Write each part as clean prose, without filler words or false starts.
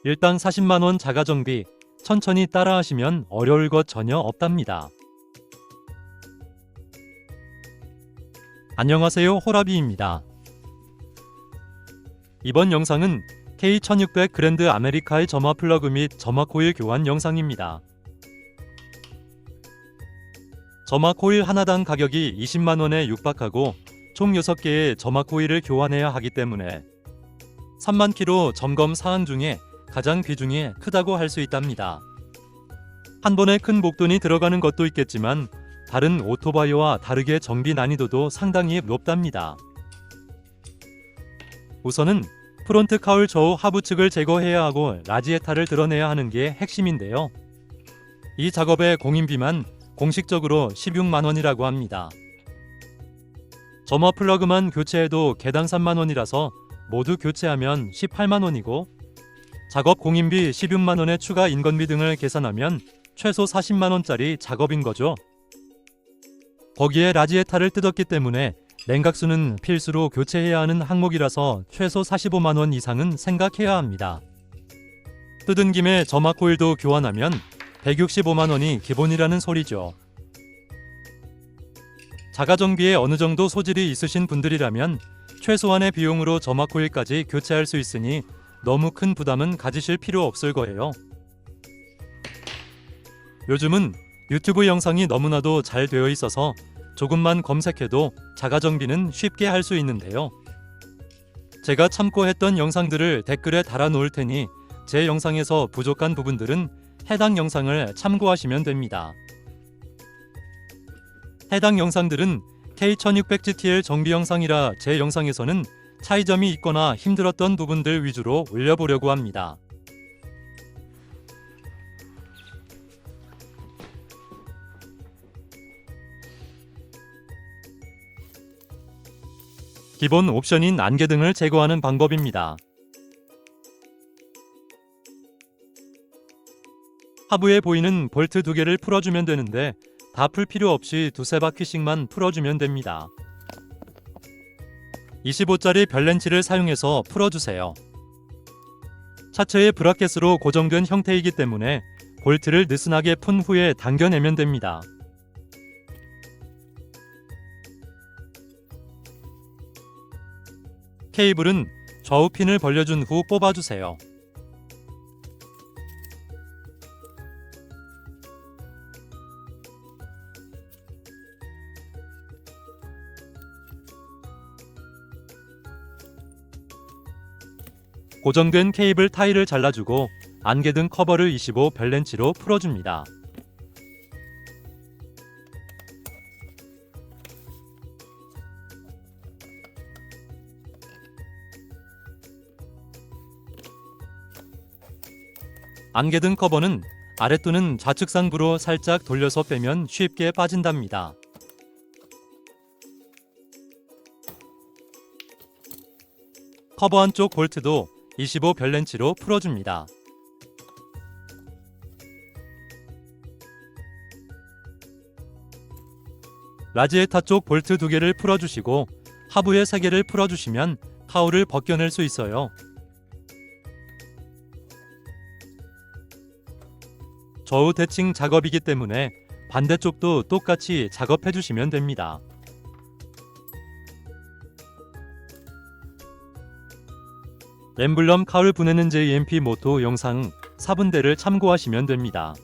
일당 40만원 자가정비, 천천히 따라하시면 어려울 것 전혀 없답니다. 안녕하세요, 호라비입니다. 이번 영상은 K1600 그랜드 아메리카의 점화 플러그 및 점화 코일 교환 영상입니다. 점화 코일 하나당 가격이 20만원에 육박하고 총 6개의 점화 코일을 교환해야 하기 때문에 3만 킬로 점검 사항 중에 가장 비중이 크다고 할 수 있답니다. 한 번에 큰 목돈이 들어가는 것도 있겠지만 다른 오토바이와 다르게 정비 난이도도 상당히 높답니다. 우선은 프론트 카울 좌우 하부 측을 제거해야 하고 라지에타를 드러내야 하는 게 핵심인데요. 이 작업의 공인비만 공식적으로 16만원이라고 합니다. 점화 플러그만 교체해도 개당 3만원이라서 모두 교체하면 18만원이고 작업 공인비 16만원의 추가 인건비 등을 계산하면 최소 40만원짜리 작업인 거죠. 거기에 라지에타를 뜯었기 때문에 냉각수는 필수로 교체해야 하는 항목이라서 최소 45만원 이상은 생각해야 합니다. 뜯은 김에 점화 코일도 교환하면 165만원이 기본이라는 소리죠. 자가정비에 어느 정도 소질이 있으신 분들이라면 최소한의 비용으로 점화 코일까지 교체할 수 있으니 너무 큰 부담은 가지실 필요 없을 거예요. 요즘은 유튜브 영상이 너무나도 잘 되어 있어서 조금만 검색해도 자가정비는 쉽게 할 수 있는데요. 제가 참고했던 영상들을 댓글에 달아 놓을 테니 제 영상에서 부족한 부분들은 해당 영상을 참고하시면 됩니다. 해당 영상들은 K1600GTL 정비 영상이라 제 영상에서는 차이점이 있거나 힘들었던 부분들 위주로 올려보려고 합니다. 기본 옵션인 안개등을 제거하는 방법입니다. 하부에 보이는 볼트 2개를 풀어주면 되는데 다 풀 필요 없이 두세 바퀴씩만 풀어주면 됩니다. 25짜리 별렌치를 사용해서 풀어주세요. 차체의 브라켓으로 고정된 형태이기 때문에 볼트를 느슨하게 푼 후에 당겨내면 됩니다. 케이블은 좌우 핀을 벌려준 후 뽑아주세요. 고정된 케이블 타일을 잘라주고 안개등 커버를 25 별렌치로 풀어줍니다. 안개등 커버는 아래 또는 좌측상부로 살짝 돌려서 빼면 쉽게 빠진답니다. 커버 한쪽 볼트도 25 별렌치로 풀어줍니다. 라지에타 쪽 볼트 2개를 풀어주시고 하부에 3개를 풀어주시면 카울을 벗겨낼 수 있어요. 좌우 대칭 작업이기 때문에 반대쪽도 똑같이 작업해 주시면 됩니다. 엠블럼 카울 보내는 JMP 모토 영상 4분대를 참고하시면 됩니다.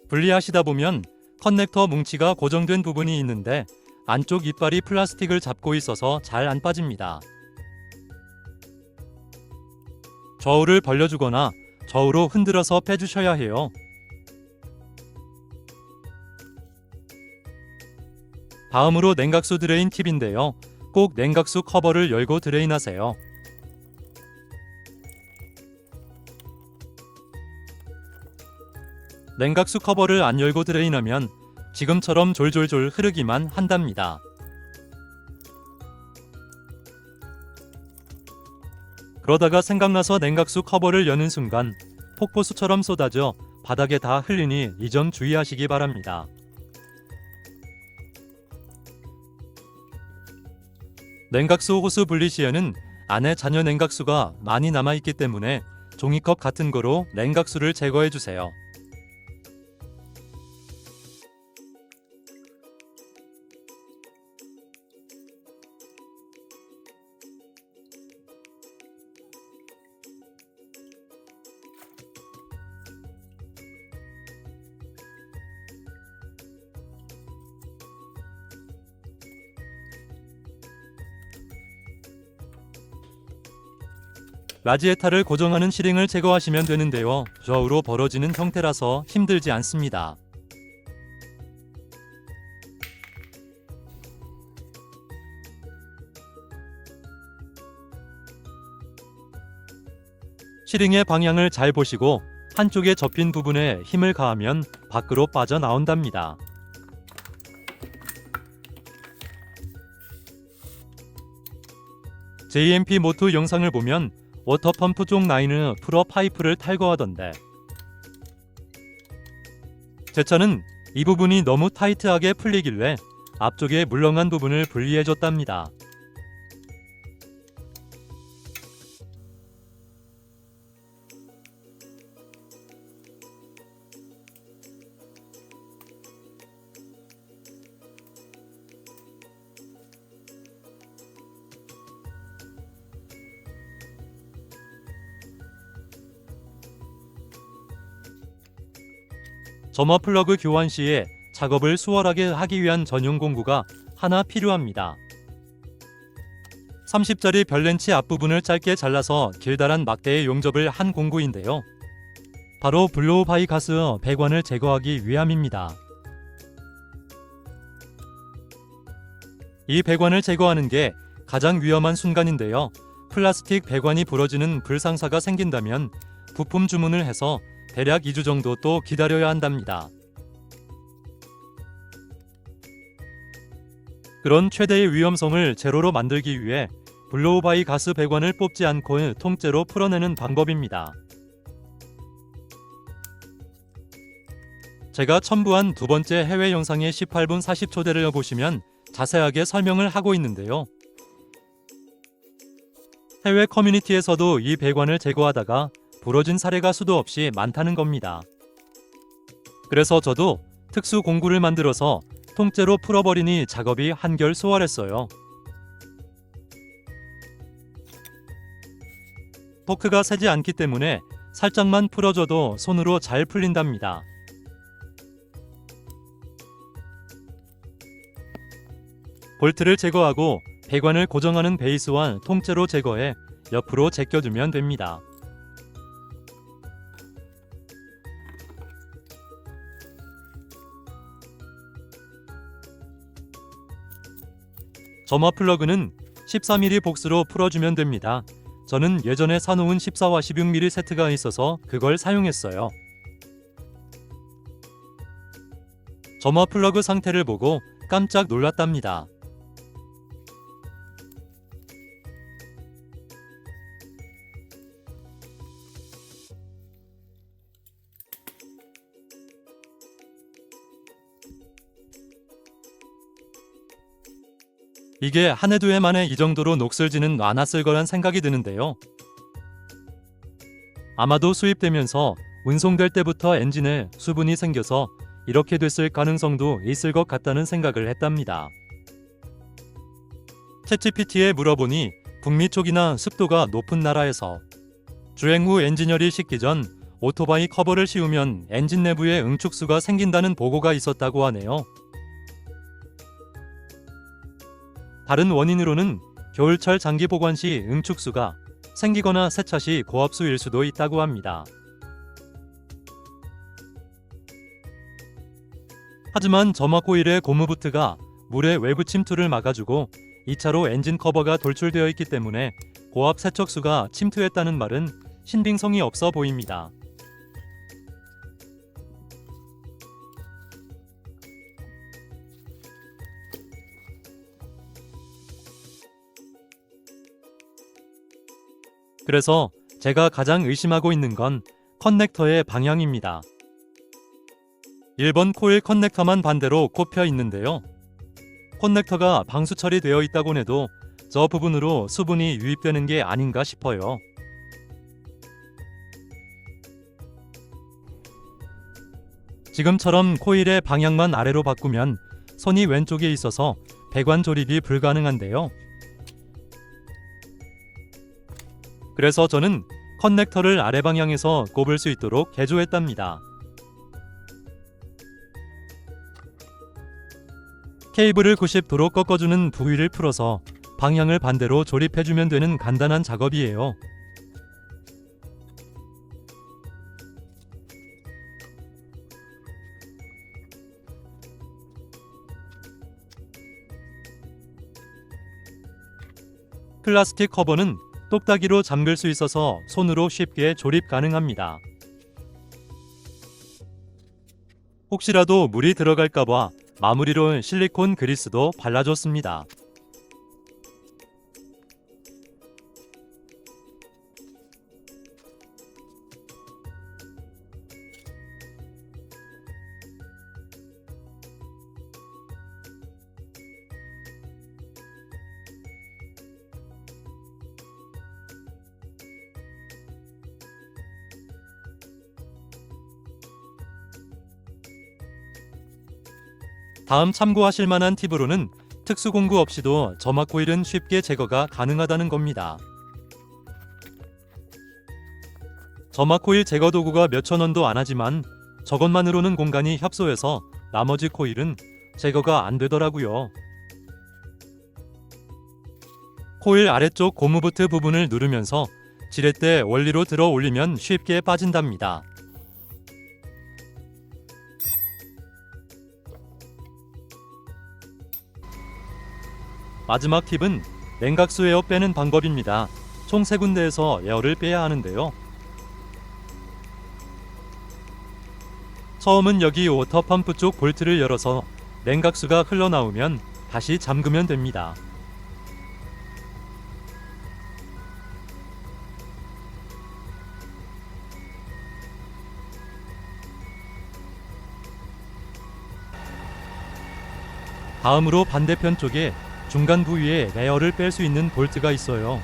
분리하시다 보면 커넥터 뭉치가 고정된 부분이 있는데 안쪽 이빨이 플라스틱을 잡고 있어서 잘 안 빠집니다. 좌우를 벌려주거나 좌우로 흔들어서 빼주셔야 해요. 다음으로 냉각수 드레인 팁인데요. 꼭 냉각수 커버를 열고 드레인하세요. 냉각수 커버를 안 열고 드레인하면 지금처럼 졸졸졸 흐르기만 한답니다. 그러다가 생각나서 냉각수 커버를 여는 순간 폭포수처럼 쏟아져 바닥에 다 흘리니 이 점 주의하시기 바랍니다. 냉각수 호스 분리 시에는 안에 잔여 냉각수가 많이 남아있기 때문에 종이컵 같은 거로 냉각수를 제거해 주세요. 라지에타를 고정하는 시링을 제거하시면 되는데요. 좌우로 벌어지는 형태라서 힘들지 않습니다. 시링의 방향을 잘 보시고 한쪽에 접힌 부분에 힘을 가하면 밖으로 빠져나온답니다. JMP 모트 영상을 보면 워터펌프 쪽 라인을 풀어 파이프를 탈거하던데, 제 차는 이 부분이 너무 타이트하게 풀리길래 앞쪽에 물렁한 부분을 분리해줬답니다. 점화 플러그 교환 시에 작업을 수월하게 하기 위한 전용 공구가 하나 필요합니다. 30짜리 별렌치 앞부분을 짧게 잘라서 길다란 막대에 용접을 한 공구인데요. 바로 블로우 바이 가스 배관을 제거하기 위함입니다. 이 배관을 제거하는 게 가장 위험한 순간인데요. 플라스틱 배관이 부러지는 불상사가 생긴다면 부품 주문을 해서 대략 2주 정도 또 기다려야 한답니다. 그런 최대의 위험성을 제로로 만들기 위해 블로우 바이 가스 배관을 뽑지 않고 통째로 풀어내는 방법입니다. 제가 첨부한 두 번째 해외 영상의 18분 40초대를 보시면 자세하게 설명을 하고 있는데요. 해외 커뮤니티에서도 이 배관을 제거하다가 부러진 사례가 수도 없이 많다는 겁니다. 그래서 저도 특수 공구를 만들어서 통째로 풀어버리니 작업이 한결 수월했어요. 토크가 세지 않기 때문에 살짝만 풀어줘도 손으로 잘 풀린답니다. 볼트를 제거하고 배관을 고정하는 베이스와 통째로 제거해 옆으로 제껴주면 됩니다. 점화 플러그는 14mm 복스로 풀어주면 됩니다. 저는 예전에 사놓은 14와 16mm 세트가 있어서 그걸 사용했어요. 점화 플러그 상태를 보고 깜짝 놀랐답니다. 이게 한 해 두 해 만에 이 정도로 녹슬지는 않았을 거란 생각이 드는데요. 아마도 수입되면서 운송될 때부터 엔진에 수분이 생겨서 이렇게 됐을 가능성도 있을 것 같다는 생각을 했답니다. 챗GPT에 물어보니 북미 쪽이나 습도가 높은 나라에서 주행 후 엔지니어리 식기 전 오토바이 커버를 씌우면 엔진 내부에 응축수가 생긴다는 보고가 있었다고 하네요. 다른 원인으로는 겨울철 장기 보관 시 응축수가 생기거나 세차 시 고압수일 수도 있다고 합니다. 하지만 점화 코일의 고무부트가 물의 외부 침투를 막아주고 2차로 엔진 커버가 돌출되어 있기 때문에 고압 세척수가 침투했다는 말은 신빙성이 없어 보입니다. 그래서 제가 가장 의심하고 있는 건 커넥터의 방향입니다. 1번 코일 커넥터만 반대로 꼽혀 있는데요. 커넥터가 방수 처리되어 있다곤 해도 저 부분으로 수분이 유입되는 게 아닌가 싶어요. 지금처럼 코일의 방향만 아래로 바꾸면 손이 왼쪽에 있어서 배관 조립이 불가능한데요. 그래서 저는 커넥터를 아래 방향에서 꼽을 수 있도록 개조했답니다. 케이블을 90도로 꺾어주는 부위를 풀어서 방향을 반대로 조립해주면 되는 간단한 작업이에요. 플라스틱 커버는 똑딱이로 잠글 수 있어서 손으로 쉽게 조립 가능합니다. 혹시라도 물이 들어갈까봐 마무리로 실리콘 그리스도 발라줬습니다. 다음 참고하실 만한 팁으로는 특수 공구 없이도 점막 코일은 쉽게 제거가 가능하다는 겁니다. 점막 코일 제거 도구가 몇천 원도 안 하지만 저것만으로는 공간이 협소해서 나머지 코일은 제거가 안 되더라고요. 코일 아래쪽 고무부트 부분을 누르면서 지렛대 원리로 들어 올리면 쉽게 빠진답니다. 마지막 팁은 냉각수 에어 빼는 방법입니다. 총 3군데에서 에어를 빼야 하는데요. 처음은 여기 워터펌프 쪽 볼트를 열어서 냉각수가 흘러나오면 다시 잠그면 됩니다. 다음으로 반대편 쪽에 중간 부위에 에어를 뺄 수 있는 볼트가 있어요.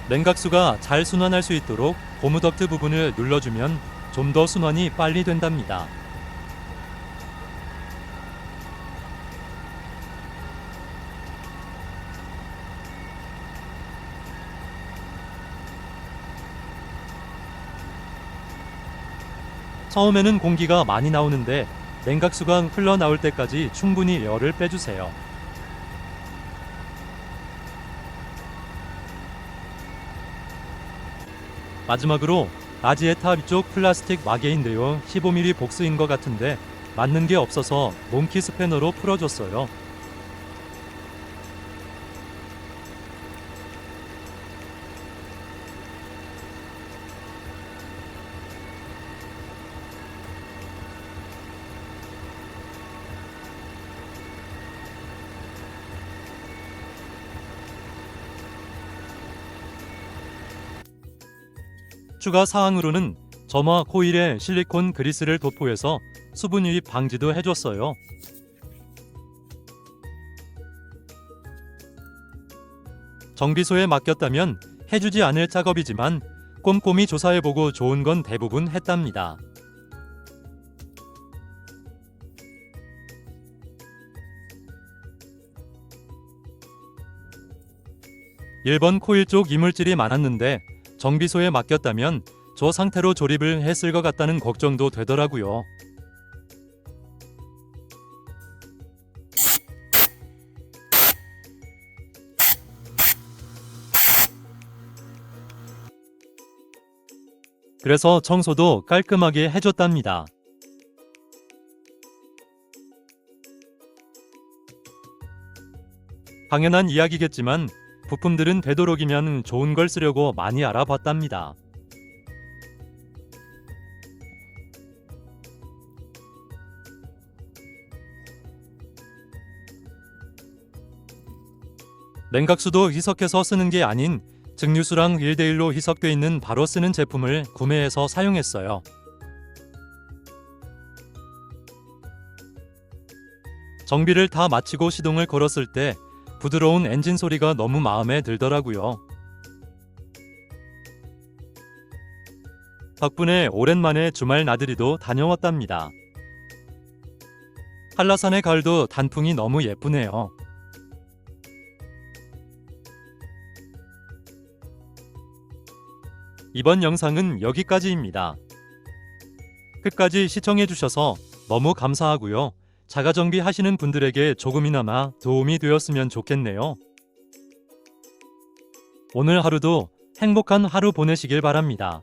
냉각수가 잘 순환할 수 있도록 고무 덕트 부분을 눌러주면 좀 더 순환이 빨리 된답니다. 처음에는 공기가 많이 나오는데 냉각수가 흘러나올 때까지 충분히 에어를 빼주세요. 마지막으로 라지에타 위쪽 플라스틱 마개인데요. 15mm 복스인 것 같은데 맞는 게 없어서 몽키 스패너로 풀어줬어요. 추가 사항으로는 점화 코일에 실리콘 그리스를 도포해서 수분 유입 방지도 해줬어요. 정비소에 맡겼다면 해주지 않을 작업이지만 꼼꼼히 조사해보고 좋은 건 대부분 했답니다. (1번) 코일 쪽 이물질이 많았는데 정비소에 맡겼다면 저 상태로 조립을 했을 것 같다는 걱정도 되더라고요. 그래서 청소도 깔끔하게 해줬답니다. 당연한 이야기겠지만 부품들은 되도록이면 좋은 걸 쓰려고 많이 알아봤답니다. 냉각수도 희석해서 쓰는 게 아닌 증류수랑 1대1로 희석돼 있는 바로 쓰는 제품을 구매해서 사용했어요. 정비를 다 마치고 시동을 걸었을 때 부드러운 엔진 소리가 너무 마음에 들더라고요. 덕분에 오랜만에 주말 나들이도 다녀왔답니다. 한라산의 가을도 단풍이 너무 예쁘네요. 이번 영상은 여기까지입니다. 끝까지 시청해주셔서 너무 감사하고요. 자가정비 하시는 분들에게 조금이나마 도움이 되었으면 좋겠네요. 오늘 하루도 행복한 하루 보내시길 바랍니다.